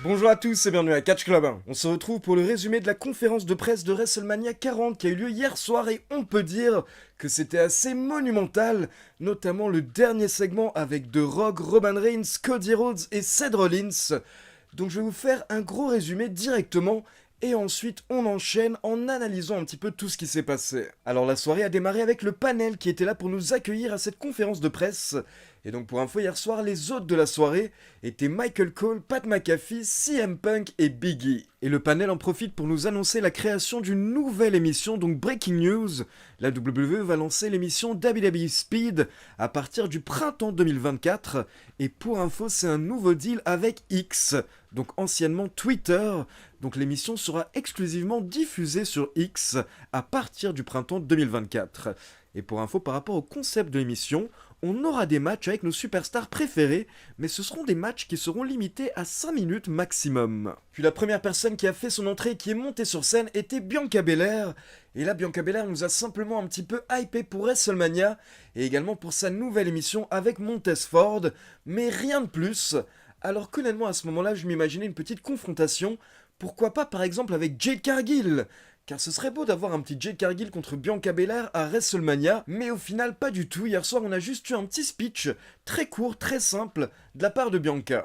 Bonjour à tous et bienvenue à Catch Club. On se retrouve pour le résumé de la conférence de presse de WrestleMania 40 qui a eu lieu hier soir et on peut dire que c'était assez monumental, notamment le dernier segment avec The Rock, Roman Reigns, Cody Rhodes et Seth Rollins. Donc je vais vous faire un gros résumé directement et ensuite on enchaîne en analysant un petit peu tout ce qui s'est passé. Alors la soirée a démarré avec le panel qui était là pour nous accueillir à cette conférence de presse. Et donc pour info, hier soir, les hôtes de la soirée étaient Michael Cole, Pat McAfee, CM Punk et Big E. Et le panel en profite pour nous annoncer la création d'une nouvelle émission, donc Breaking News. La WWE va lancer l'émission WWE Speed à partir du printemps 2024. Et pour info, c'est un nouveau deal avec X, donc anciennement Twitter. Donc l'émission sera exclusivement diffusée sur X à partir du printemps 2024. Et pour info, par rapport au concept de l'émission, on aura des matchs avec nos superstars préférés, mais ce seront des matchs qui seront limités à 5 minutes maximum. Puis la première personne qui a fait son entrée et qui est montée sur scène était Bianca Belair. Et là, Bianca Belair nous a simplement un petit peu hypé pour WrestleMania, et également pour sa nouvelle émission avec Montez Ford, mais rien de plus. Alors qu'honnêtement, à ce moment-là, je m'imaginais une petite confrontation, pourquoi pas par exemple avec Jade Cargill, car ce serait beau d'avoir un petit Jade Cargill contre Bianca Belair à WrestleMania, mais au final pas du tout. Hier soir on a juste eu un petit speech, très court, très simple, de la part de Bianca.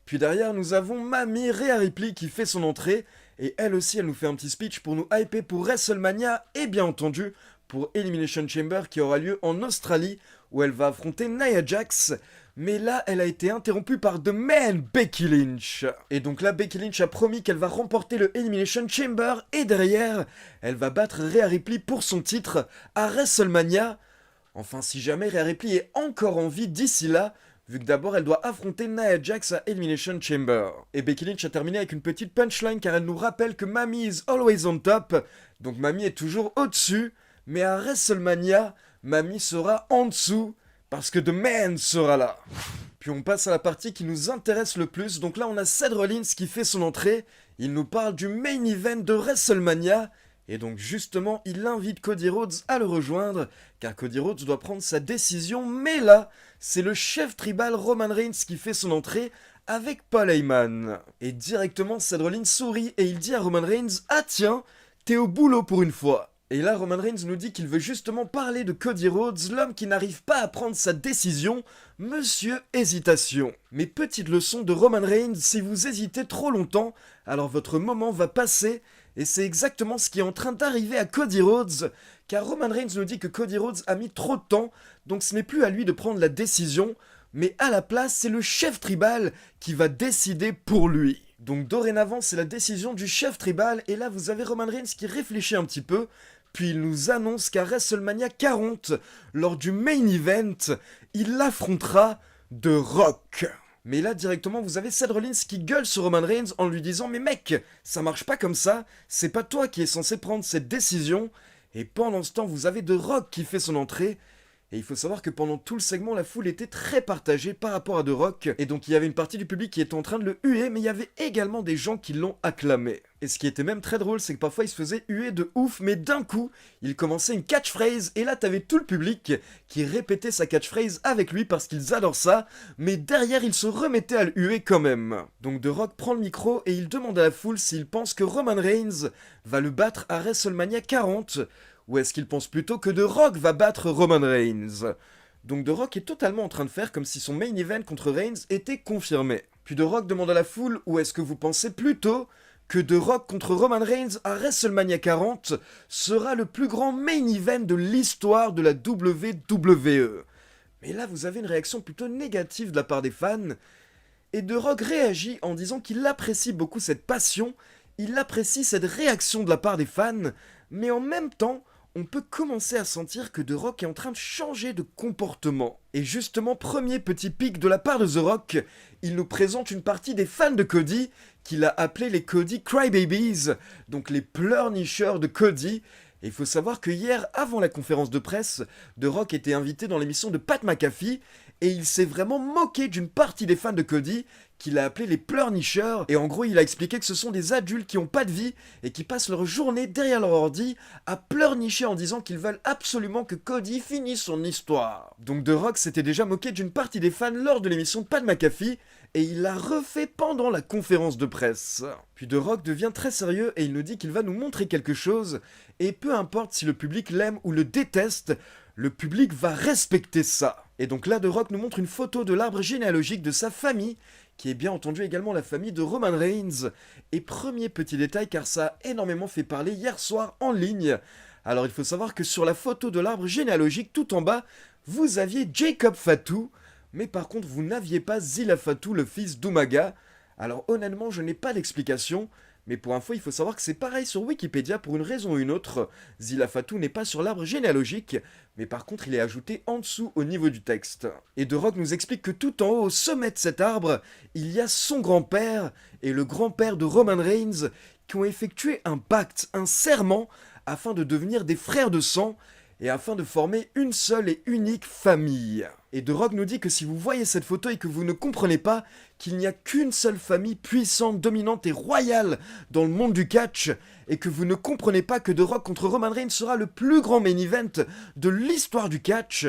Puis derrière nous avons Mamie Rhea Ripley qui fait son entrée, et elle aussi elle nous fait un petit speech pour nous hyper pour WrestleMania, et bien entendu pour Elimination Chamber qui aura lieu en Australie, où elle va affronter Nia Jax. Mais là, elle a été interrompue par The Man, Becky Lynch. Et donc là, Becky Lynch a promis qu'elle va remporter le Elimination Chamber et derrière, elle va battre Rhea Ripley pour son titre à WrestleMania. Enfin, si jamais Rhea Ripley est encore en vie d'ici là, vu que d'abord elle doit affronter Nia Jax à Elimination Chamber. Et Becky Lynch a terminé avec une petite punchline car elle nous rappelle que Mamie is always on top. Donc Mamie est toujours au-dessus, mais à WrestleMania, Mamie sera en dessous. Parce que The Man sera là. Puis on passe à la partie qui nous intéresse le plus. Donc là, on a Seth Rollins qui fait son entrée. Il nous parle du main event de WrestleMania. Et donc justement, il invite Cody Rhodes à le rejoindre. Car Cody Rhodes doit prendre sa décision. Mais là, c'est le chef tribal Roman Reigns qui fait son entrée avec Paul Heyman. Et directement, Seth Rollins sourit et il dit à Roman Reigns: « Ah tiens, t'es au boulot pour une fois ». Et là, Roman Reigns nous dit qu'il veut justement parler de Cody Rhodes, l'homme qui n'arrive pas à prendre sa décision, Monsieur Hésitation. Mais petite leçon de Roman Reigns, si vous hésitez trop longtemps, alors votre moment va passer, et c'est exactement ce qui est en train d'arriver à Cody Rhodes, car Roman Reigns nous dit que Cody Rhodes a mis trop de temps, donc ce n'est plus à lui de prendre la décision, mais à la place, c'est le chef tribal qui va décider pour lui. Donc dorénavant, c'est la décision du chef tribal, et là vous avez Roman Reigns qui réfléchit un petit peu, puis il nous annonce qu'à WrestleMania 40, lors du main event, il affrontera The Rock. Mais là, directement, vous avez Seth Rollins qui gueule sur Roman Reigns en lui disant « Mais mec, ça marche pas comme ça, c'est pas toi qui es censé prendre cette décision. » Et pendant ce temps, vous avez The Rock qui fait son entrée. Et il faut savoir que pendant tout le segment, la foule était très partagée par rapport à The Rock. Et donc il y avait une partie du public qui était en train de le huer, mais il y avait également des gens qui l'ont acclamé. Et ce qui était même très drôle, c'est que parfois il se faisait huer de ouf, mais d'un coup, il commençait une catchphrase, et là t'avais tout le public qui répétait sa catchphrase avec lui parce qu'ils adorent ça, mais derrière il se remettait à le huer quand même. Donc The Rock prend le micro et il demande à la foule s'il pense que Roman Reigns va le battre à WrestleMania 40, ou est-ce qu'il pense plutôt que The Rock va battre Roman Reigns? Donc The Rock est totalement en train de faire comme si son main event contre Reigns était confirmé. Puis The Rock demande à la foule, ou est-ce que vous pensez plutôt que The Rock contre Roman Reigns à WrestleMania 40 sera le plus grand main event de l'histoire de la WWE? Mais là vous avez une réaction plutôt négative de la part des fans, et The Rock réagit en disant qu'il apprécie beaucoup cette passion, il apprécie cette réaction de la part des fans, mais en même temps, on peut commencer à sentir que The Rock est en train de changer de comportement. Et justement, premier petit pic de la part de The Rock, il nous présente une partie des fans de Cody, qu'il a appelé les Cody Crybabies, donc les pleurnicheurs de Cody. Et il faut savoir que hier, avant la conférence de presse, The Rock était invité dans l'émission de Pat McAfee, et il s'est vraiment moqué d'une partie des fans de Cody, qu'il a appelés les pleurnicheurs. Et en gros, il a expliqué que ce sont des adultes qui ont pas de vie et qui passent leur journée derrière leur ordi à pleurnicher en disant qu'ils veulent absolument que Cody finisse son histoire. Donc The Rock s'était déjà moqué d'une partie des fans lors de l'émission Pat McAfee, et il l'a refait pendant la conférence de presse. Puis The Rock devient très sérieux et il nous dit qu'il va nous montrer quelque chose, et peu importe si le public l'aime ou le déteste, le public va respecter ça. Et donc là, The Rock nous montre une photo de l'arbre généalogique de sa famille, qui est bien entendu également la famille de Roman Reigns. Et premier petit détail, car ça a énormément fait parler hier soir en ligne. Alors il faut savoir que sur la photo de l'arbre généalogique tout en bas, vous aviez Jacob Fatu, mais par contre vous n'aviez pas Zilla Fatu, le fils d'Umaga. Alors honnêtement, je n'ai pas d'explication, mais pour info, il faut savoir que c'est pareil sur Wikipédia pour une raison ou une autre. Zilla Fatu n'est pas sur l'arbre généalogique, mais par contre il est ajouté en dessous au niveau du texte. Et The Rock nous explique que tout en haut, au sommet de cet arbre, il y a son grand-père et le grand-père de Roman Reigns qui ont effectué un pacte, un serment, afin de devenir des frères de sang et afin de former une seule et unique famille. Et The Rock nous dit que si vous voyez cette photo et que vous ne comprenez pas qu'il n'y a qu'une seule famille puissante, dominante et royale dans le monde du catch, et que vous ne comprenez pas que The Rock contre Roman Reigns sera le plus grand main event de l'histoire du catch,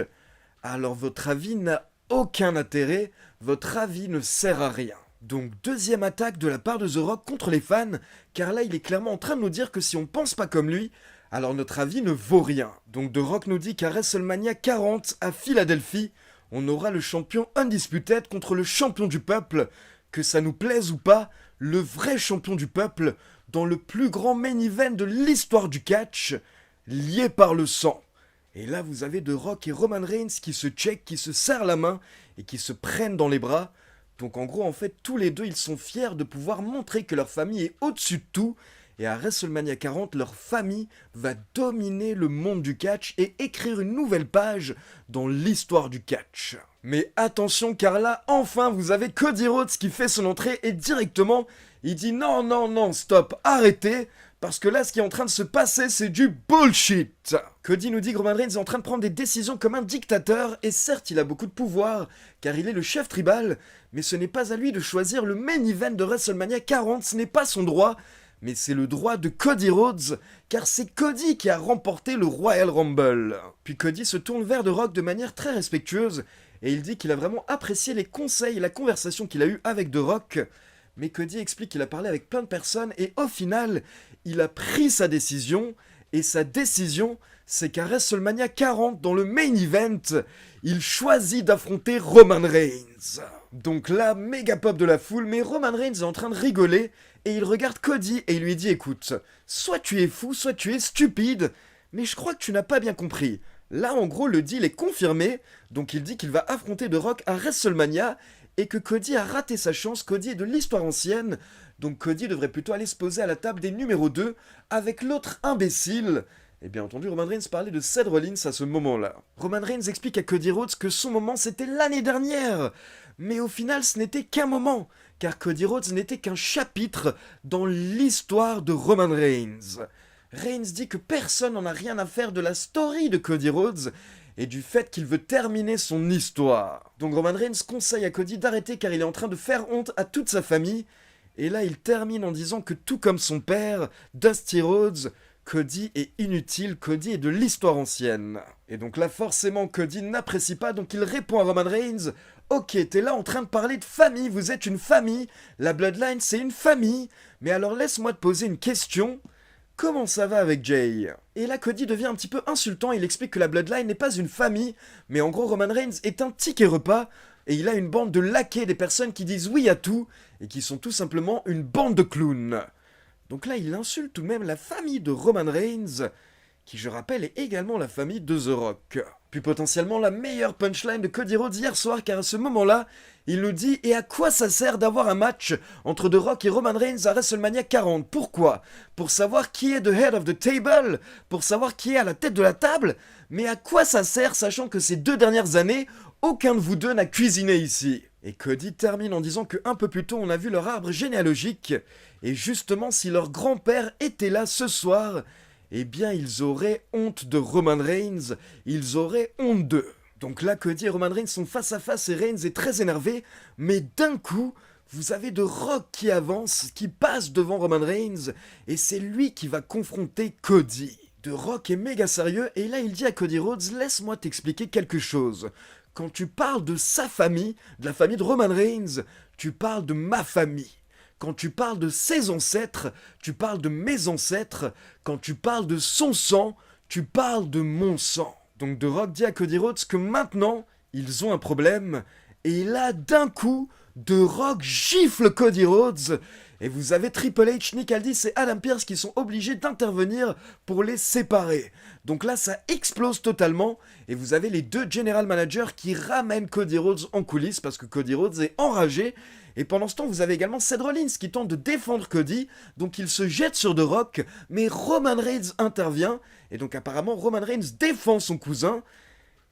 alors votre avis n'a aucun intérêt, votre avis ne sert à rien. Donc deuxième attaque de la part de The Rock contre les fans, car là il est clairement en train de nous dire que si on pense pas comme lui, alors notre avis ne vaut rien. Donc The Rock nous dit qu'à WrestleMania 40 à Philadelphie, on aura le champion Undisputed contre le champion du peuple, que ça nous plaise ou pas, le vrai champion du peuple, dans le plus grand main event de l'histoire du catch, lié par le sang. Et là vous avez The Rock et Roman Reigns qui se checkent, qui se serrent la main et qui se prennent dans les bras. Donc en gros en fait tous les deux ils sont fiers de pouvoir montrer que leur famille est au-dessus de tout. Et à WrestleMania 40, leur famille va dominer le monde du catch et écrire une nouvelle page dans l'histoire du catch. Mais attention, car là, enfin, vous avez Cody Rhodes qui fait son entrée et directement, il dit non, non, non, stop, arrêtez, parce que là, ce qui est en train de se passer, c'est du bullshit. Cody nous dit que Roman Reigns est en train de prendre des décisions comme un dictateur, et certes, il a beaucoup de pouvoir, car il est le chef tribal, mais ce n'est pas à lui de choisir le main event de WrestleMania 40, ce n'est pas son droit, mais c'est le droit de Cody Rhodes, car c'est Cody qui a remporté le Royal Rumble. Puis Cody se tourne vers The Rock de manière très respectueuse, et il dit qu'il a vraiment apprécié les conseils et la conversation qu'il a eue avec The Rock, mais Cody explique qu'il a parlé avec plein de personnes, et au final, il a pris sa décision, et sa décision, c'est qu'à WrestleMania 40, dans le main event, il choisit d'affronter Roman Reigns. Donc là, méga pop de la foule, mais Roman Reigns est en train de rigoler, et il regarde Cody et il lui dit écoute, soit tu es fou, soit tu es stupide, mais je crois que tu n'as pas bien compris. Là en gros le deal est confirmé, donc il dit qu'il va affronter The Rock à WrestleMania, et que Cody a raté sa chance, Cody est de l'histoire ancienne, donc Cody devrait plutôt aller se poser à la table des numéros 2 avec l'autre imbécile. Et bien entendu, Roman Reigns parlait de Seth Rollins à ce moment-là. Roman Reigns explique à Cody Rhodes que son moment c'était l'année dernière, mais au final ce n'était qu'un moment, car Cody Rhodes n'était qu'un chapitre dans l'histoire de Roman Reigns. Reigns dit que personne n'en a rien à faire de la story de Cody Rhodes et du fait qu'il veut terminer son histoire. Donc Roman Reigns conseille à Cody d'arrêter car il est en train de faire honte à toute sa famille. Et là il termine en disant que tout comme son père, Dusty Rhodes, Cody est inutile, Cody est de l'histoire ancienne. Et donc là forcément Cody n'apprécie pas, donc il répond à Roman Reigns « Ok, t'es là en train de parler de famille, vous êtes une famille, la Bloodline c'est une famille, mais alors laisse-moi te poser une question, comment ça va avec Jay ?» Et là Cody devient un petit peu insultant, il explique que la Bloodline n'est pas une famille, mais en gros Roman Reigns est un ticket repas, et il a une bande de laquais, des personnes qui disent oui à tout, et qui sont tout simplement une bande de clowns. Donc là il insulte tout de même la famille de Roman Reigns, qui je rappelle est également la famille de The Rock. Puis potentiellement la meilleure punchline de Cody Rhodes hier soir, car à ce moment-là, il nous dit « Et à quoi ça sert d'avoir un match entre The Rock et Roman Reigns à WrestleMania 40 ? Pourquoi ? Pour savoir qui est the head of the table ? Pour savoir qui est à la tête de la table ? Mais à quoi ça sert, sachant que ces 2 dernières années, aucun de vous deux n'a cuisiné ici ?» Et Cody termine en disant qu'un peu plus tôt, on a vu leur arbre généalogique, et justement, si leur grand-père était là ce soir, eh bien, ils auraient honte de Roman Reigns, ils auraient honte d'eux. Donc là, Cody et Roman Reigns sont face à face et Reigns est très énervé, mais d'un coup, vous avez The Rock qui avance, qui passe devant Roman Reigns, et c'est lui qui va confronter Cody. The Rock est méga sérieux, et là il dit à Cody Rhodes, laisse-moi t'expliquer quelque chose. Quand tu parles de sa famille, de la famille de Roman Reigns, tu parles de ma famille. Quand tu parles de ses ancêtres, tu parles de mes ancêtres. Quand tu parles de son sang, tu parles de mon sang. Donc The Rock dit à Cody Rhodes que maintenant, ils ont un problème. Et là, d'un coup, The Rock gifle Cody Rhodes. Et vous avez Triple H, Nick Aldis et Adam Pearce qui sont obligés d'intervenir pour les séparer. Donc là, ça explose totalement. Et vous avez les deux general managers qui ramènent Cody Rhodes en coulisses parce que Cody Rhodes est enragé. Et pendant ce temps, vous avez également Seth Rollins qui tente de défendre Cody. Donc il se jette sur The Rock. Mais Roman Reigns intervient. Et donc apparemment, Roman Reigns défend son cousin.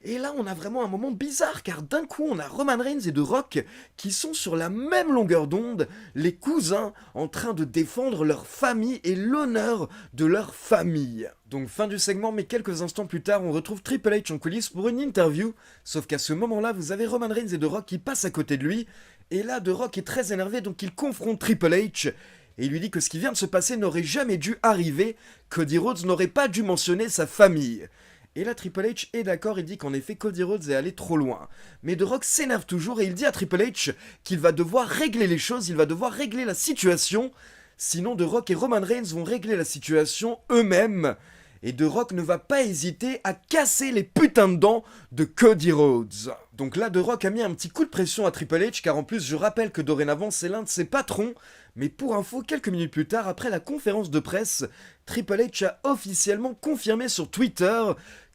Et là, on a vraiment un moment bizarre, car d'un coup, on a Roman Reigns et The Rock qui sont sur la même longueur d'onde, les cousins en train de défendre leur famille et l'honneur de leur famille. Donc fin du segment, mais quelques instants plus tard, on retrouve Triple H en coulisses pour une interview, sauf qu'à ce moment-là, vous avez Roman Reigns et The Rock qui passent à côté de lui, et là, The Rock est très énervé, donc il confronte Triple H, et il lui dit que ce qui vient de se passer n'aurait jamais dû arriver, Cody Rhodes n'aurait pas dû mentionner sa famille. Et là, Triple H est d'accord, il dit qu'en effet, Cody Rhodes est allé trop loin. Mais The Rock s'énerve toujours et il dit à Triple H qu'il va devoir régler les choses, il va devoir régler la situation. Sinon, The Rock et Roman Reigns vont régler la situation eux-mêmes. Et The Rock ne va pas hésiter à casser les putains de dents de Cody Rhodes. Donc là, The Rock a mis un petit coup de pression à Triple H, car en plus, je rappelle que dorénavant, c'est l'un de ses patrons. Mais pour info, quelques minutes plus tard, après la conférence de presse, Triple H a officiellement confirmé sur Twitter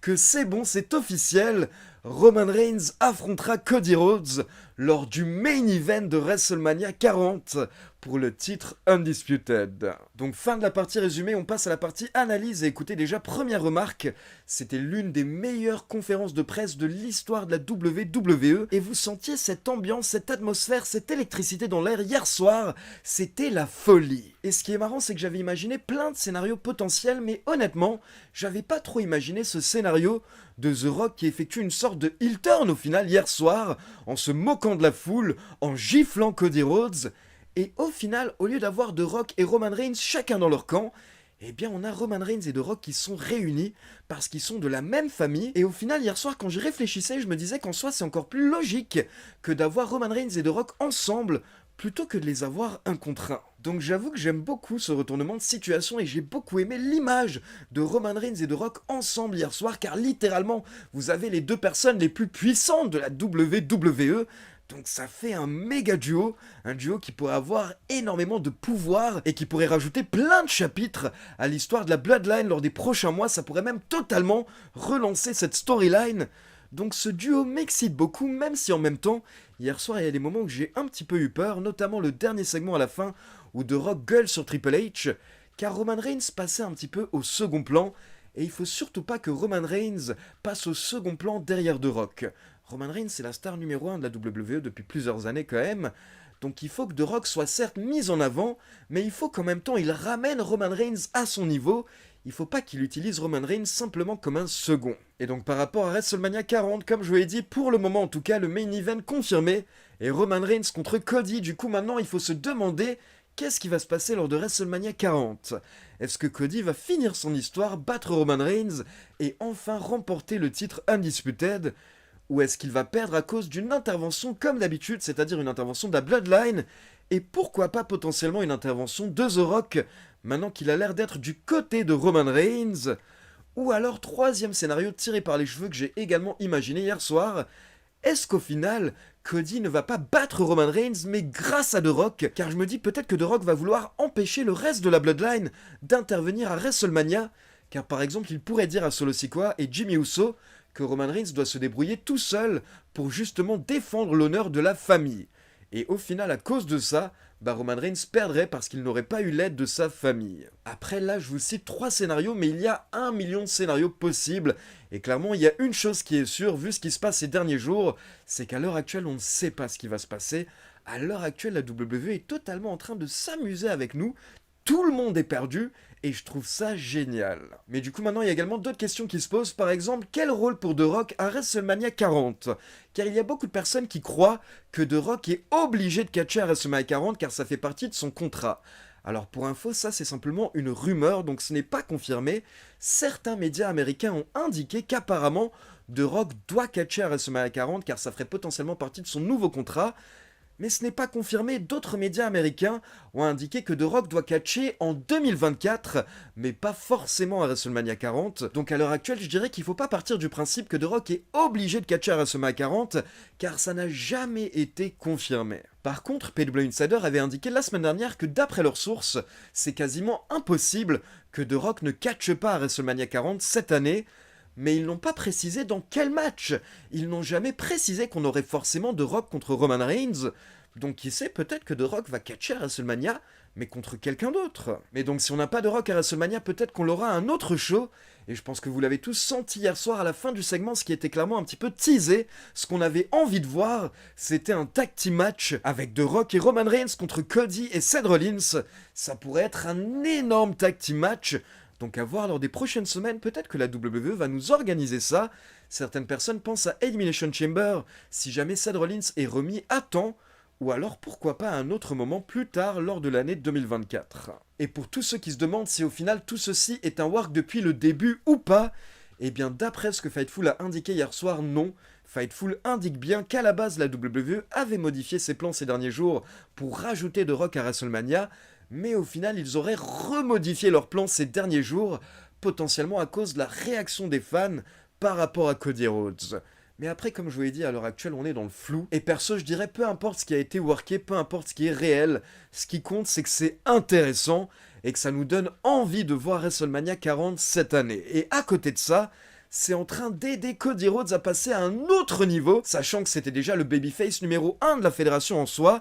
que c'est bon, c'est officiel, Roman Reigns affrontera Cody Rhodes lors du main event de WrestleMania 40 pour le titre Undisputed. Donc fin de la partie résumée, on passe à la partie analyse et écoutez déjà, première remarque, c'était l'une des meilleures conférences de presse de l'histoire de la WWE et vous sentiez cette ambiance, cette atmosphère, cette électricité dans l'air hier soir, c'était la folie. Et ce qui est marrant, c'est que j'avais imaginé plein de scénarios potentiels, mais honnêtement, j'avais pas trop imaginé ce scénario de The Rock qui effectue une sorte de heel turn au final hier soir, en se moquant de la foule, en giflant Cody Rhodes, et au final, au lieu d'avoir The Rock et Roman Reigns chacun dans leur camp, eh bien on a Roman Reigns et The Rock qui sont réunis parce qu'ils sont de la même famille, et au final hier soir quand j'y réfléchissais, je me disais qu'en soi c'est encore plus logique que d'avoir Roman Reigns et The Rock ensemble, plutôt que de les avoir un contre un. Donc j'avoue que j'aime beaucoup ce retournement de situation et j'ai beaucoup aimé l'image de Roman Reigns et The Rock ensemble hier soir, car littéralement vous avez les deux personnes les plus puissantes de la WWE. Donc ça fait un méga duo, un duo qui pourrait avoir énormément de pouvoir et qui pourrait rajouter plein de chapitres à l'histoire de la Bloodline lors des prochains mois, ça pourrait même totalement relancer cette storyline. Donc ce duo m'excite beaucoup, même si en même temps, hier soir il y a des moments où j'ai un petit peu eu peur, notamment le dernier segment à la fin où The Rock gueule sur Triple H, car Roman Reigns passait un petit peu au second plan, et il faut surtout pas que Roman Reigns passe au second plan derrière The Rock. Roman Reigns c'est la star numéro 1 de la WWE depuis plusieurs années quand même, donc il faut que The Rock soit certes mis en avant, mais il faut qu'en même temps il ramène Roman Reigns à son niveau. Il faut pas qu'il utilise Roman Reigns simplement comme un second. Et donc par rapport à WrestleMania 40, comme je vous l'ai dit, pour le moment en tout cas, le main event confirmé est Roman Reigns contre Cody. Du coup maintenant il faut se demander qu'est-ce qui va se passer lors de WrestleMania 40. Est-ce que Cody va finir son histoire, battre Roman Reigns et enfin remporter le titre Undisputed ? Ou est-ce qu'il va perdre à cause d'une intervention comme d'habitude, c'est-à-dire une intervention de la Bloodline, et pourquoi pas potentiellement une intervention de The Rock, maintenant qu'il a l'air d'être du côté de Roman Reigns? Ou alors, troisième scénario tiré par les cheveux que j'ai également imaginé hier soir, est-ce qu'au final, Cody ne va pas battre Roman Reigns, mais grâce à The Rock? Car je me dis peut-être que The Rock va vouloir empêcher le reste de la Bloodline d'intervenir à WrestleMania, car par exemple, il pourrait dire à Solo Sikoa et Jimmy Uso que Roman Reigns doit se débrouiller tout seul pour justement défendre l'honneur de la famille. Et au final, à cause de ça, Roman Reigns perdrait parce qu'il n'aurait pas eu l'aide de sa famille. Après là, je vous cite 3 scénarios, mais il y a 1 million de scénarios possibles. Et clairement, il y a une chose qui est sûre, vu ce qui se passe ces derniers jours, c'est qu'à l'heure actuelle, on ne sait pas ce qui va se passer. À l'heure actuelle, la WWE est totalement en train de s'amuser avec nous, tout le monde est perdu, et je trouve ça génial. Mais du coup maintenant il y a également d'autres questions qui se posent, par exemple quel rôle pour The Rock à WrestleMania 40? Car il y a beaucoup de personnes qui croient que The Rock est obligé de catcher à WrestleMania 40 car ça fait partie de son contrat. Alors pour info, ça c'est simplement une rumeur, donc ce n'est pas confirmé. Certains médias américains ont indiqué qu'apparemment The Rock doit catcher à WrestleMania 40 car ça ferait potentiellement partie de son nouveau contrat. Mais ce n'est pas confirmé, d'autres médias américains ont indiqué que The Rock doit catcher en 2024, mais pas forcément à WrestleMania 40. Donc à l'heure actuelle, je dirais qu'il ne faut pas partir du principe que The Rock est obligé de catcher à WrestleMania 40, car ça n'a jamais été confirmé. Par contre, PW Insider avait indiqué la semaine dernière que d'après leurs sources, c'est quasiment impossible que The Rock ne catche pas à WrestleMania 40 cette année, mais ils n'ont pas précisé dans quel match. Ils n'ont jamais précisé qu'on aurait forcément The Rock contre Roman Reigns. Donc qui sait, peut-être que The Rock va catcher à WrestleMania, mais contre quelqu'un d'autre. Mais donc si on n'a pas The Rock à WrestleMania, peut-être qu'on l'aura à un autre show. Et je pense que vous l'avez tous senti hier soir à la fin du segment, ce qui était clairement un petit peu teasé. Ce qu'on avait envie de voir, c'était un tag team match avec The Rock et Roman Reigns contre Cody et Seth Rollins. Ça pourrait être un énorme tag team match. Donc à voir lors des prochaines semaines, peut-être que la WWE va nous organiser ça. Certaines personnes pensent à Elimination Chamber, si jamais Seth Rollins est remis à temps, ou alors pourquoi pas à un autre moment plus tard lors de l'année 2024. Et pour tous ceux qui se demandent si au final tout ceci est un work depuis le début ou pas, eh bien d'après ce que Fightful a indiqué hier soir, non. Fightful indique bien qu'à la base la WWE avait modifié ses plans ces derniers jours pour rajouter The Rock à WrestleMania, mais au final ils auraient remodifié leurs plans ces derniers jours, potentiellement à cause de la réaction des fans par rapport à Cody Rhodes. Mais après, comme je vous l'ai dit, à l'heure actuelle, on est dans le flou. Et perso, je dirais, peu importe ce qui a été worké, peu importe ce qui est réel, ce qui compte, c'est que c'est intéressant et que ça nous donne envie de voir WrestleMania 40 cette année. Et à côté de ça, c'est en train d'aider Cody Rhodes à passer à un autre niveau, sachant que c'était déjà le babyface numéro 1 de la fédération en soi.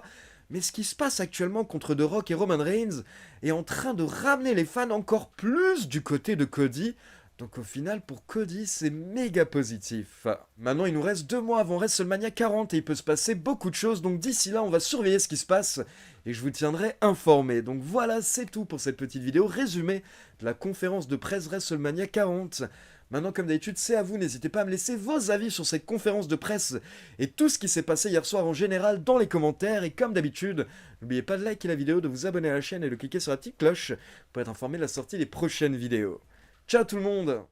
Mais ce qui se passe actuellement contre The Rock et Roman Reigns est en train de ramener les fans encore plus du côté de Cody. Donc au final, pour Cody, c'est méga positif. Maintenant, il nous reste 2 mois avant WrestleMania 40 et il peut se passer beaucoup de choses. Donc d'ici là, on va surveiller ce qui se passe et je vous tiendrai informé. Donc voilà, c'est tout pour cette petite vidéo résumée de la conférence de presse WrestleMania 40. Maintenant, comme d'habitude, c'est à vous. N'hésitez pas à me laisser vos avis sur cette conférence de presse et tout ce qui s'est passé hier soir en général dans les commentaires. Et comme d'habitude, n'oubliez pas de liker la vidéo, de vous abonner à la chaîne et de cliquer sur la petite cloche pour être informé de la sortie des prochaines vidéos. Ciao tout le monde!